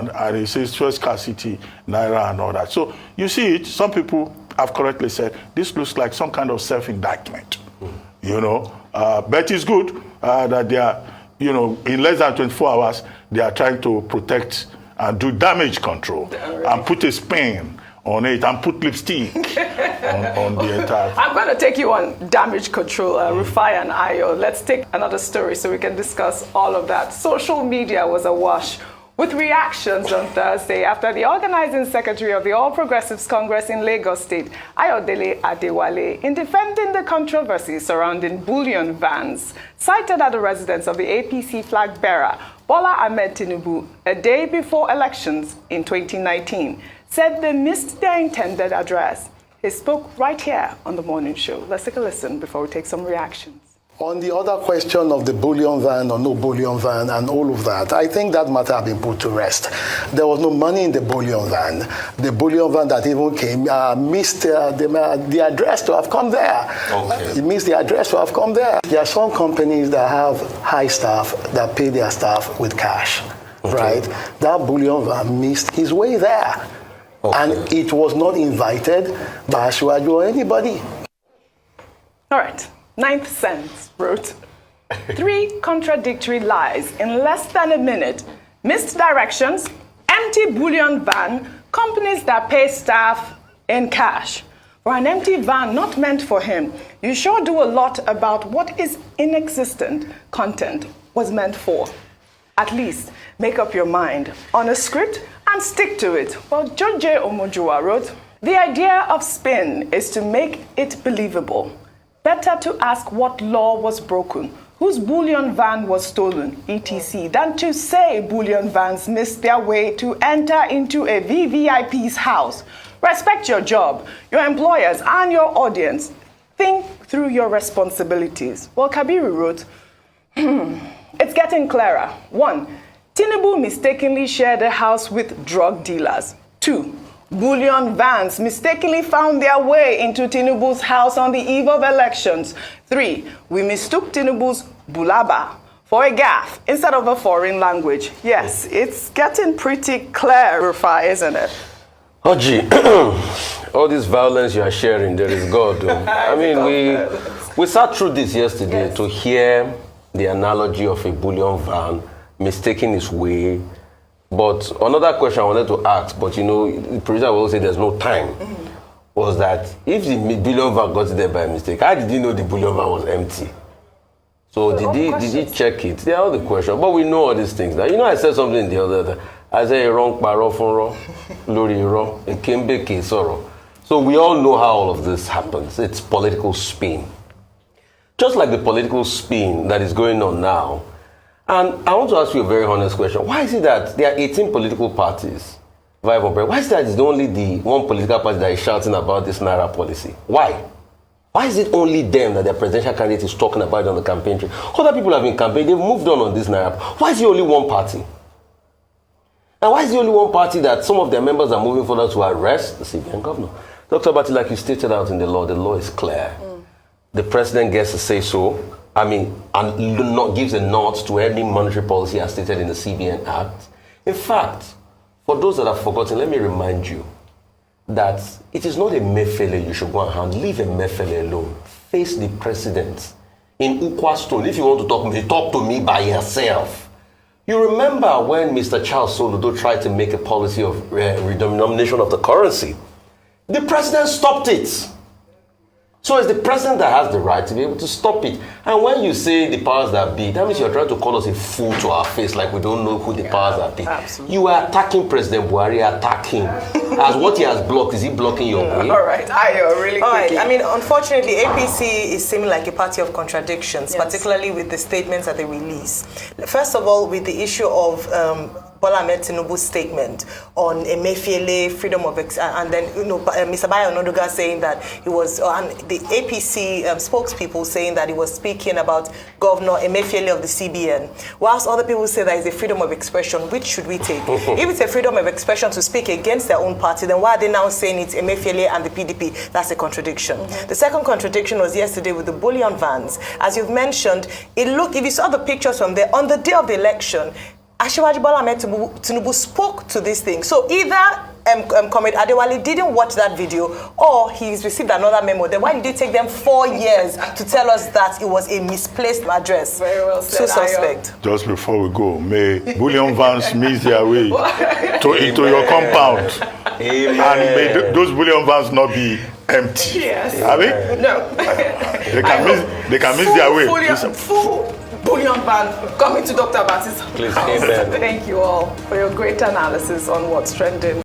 and he says fuel scarcity, naira and all that. So you see it, some people have correctly said, this looks like some kind of self-indictment, you know. But it's good that they are, you know, in less than 24 hours, they are trying to protect and do damage control and put a spin on it and put lipstick on the entire. I'm going to take you on damage control, Rufai and Ayo. Let's take another story so we can discuss all of that. Social media was awash with reactions on Thursday after the organizing secretary of the All Progressives Congress in Lagos State, Ayodele Adewale, in defending the controversy surrounding bullion vans, cited at the residence of the APC flag bearer, Bola Ahmed Tinubu, a day before elections in 2019, said they missed their intended address. He spoke right here on the morning show. Let's take a listen before we take some reactions. On the other question of the bullion van or no bullion van and all of that, I think that matter has been put to rest. There was no money in the bullion van. The bullion van that even came missed the address to have come there. Okay. It missed the address to have come there. There are some companies that have high staff that pay their staff with cash, right? That bullion van missed his way there. Okay. And it was not invited by Ashwaju or anybody. All right. Ninth Sense wrote, 3 contradictory lies in less than a minute, missed directions, empty bullion van, companies that pay staff in cash. For an empty van not meant for him, you sure do a lot about what is inexistent content was meant for. At least make up your mind on a script and stick to it. Well, George Omojua wrote, the idea of spin is to make it believable. Better to ask what law was broken, whose bullion van was stolen, etc., than to say bullion vans missed their way to enter into a VVIP's house. Respect your job, your employers, and your audience. Think through your responsibilities. Well, Kabiru wrote, it's getting clearer. 1. Tinubu mistakenly shared a house with drug dealers. 2. Bullion vans mistakenly found their way into Tinubu's house on the eve of elections. 3. We mistook Tinubu's bulaba for a gaffe instead of a foreign language. Yes, it's getting pretty clear, Rufai, isn't it? Oji, all this violence you are sharing, there is God. I mean, we sat through this yesterday to hear the analogy of a bullion van mistaking its way. But another question I wanted to ask, but you know, the producer will say there's no time, was that if the bullion van got there by mistake, how did he know the bullion van was empty? So did he check it? There are all the questions, but we know all these things. Now, you know, I said something the other day. I said, wrong paro fun lori ro, it came back sorrow. So we all know how all of this happens. It's political spin. Just like the political spin that is going on now. And I want to ask you a very honest question. Why is it that there are 18 political parties? Why is it that it's only the one political party that is shouting about this Naira policy? Why? Why is it only them that their presidential candidate is talking about it on the campaign trail? Other people have been campaigning, they've moved on this Naira. Why is it only one party? And why is it only one party that some of their members are moving further to arrest the CBN governor? Dr. Bati, like you stated out in the law is clear. The president gets to say so. I mean, and not gives a nod to any monetary policy as stated in the CBN Act. In fact, for those that have forgotten, let me remind you that it is not a mefele you should go and hand. Leave a mefele alone. Face the president in Ukwa Stone. If you want to talk to me by yourself. You remember when Mr. Charles Soludo tried to make a policy of redenomination of the currency? The president stopped it. So it's the president that has the right to be able to stop it. And when you say the powers that be, that means you're trying to call us a fool to our face, like we don't know who the powers that be. Absolutely. You are attacking President Buhari, attacking. As what he has blocked, is he blocking your way? All right, Ayo, really quickly. All right, I mean, unfortunately, APC is seeming like a party of contradictions, particularly with the statements that they release. First of all, with the issue of Bola Ahmed Tinubu's statement on Emefiele, freedom of and then Mr. Bayo Onoduga saying that he was, and the APC spokespeople saying that he was speaking about Governor Emefiele of the CBN, whilst other people say that it's a freedom of expression. Which should we take? If it's a freedom of expression to speak against their own party, then why are they now saying it's Emefiele and the PDP? That's a contradiction. The second contradiction was yesterday with the bullion vans. As you've mentioned, it looked, if you saw the pictures from there, on the day of the election, Asiwaju Bola Ahmed Tinubu spoke to this thing. So either Comrade Adewale didn't watch that video, or he's received another memo. Then why did it take them 4 years to tell us that it was a misplaced address? Very well said, So suspect. Just before we go, may bullion vans miss their way into your compound. Amen. And may those bullion vans not be empty. Yes. I mean, No. they can miss their way. Full bullion van coming to Dr. Batis. Please, amen. Thank you all for your great analysis on what's trending.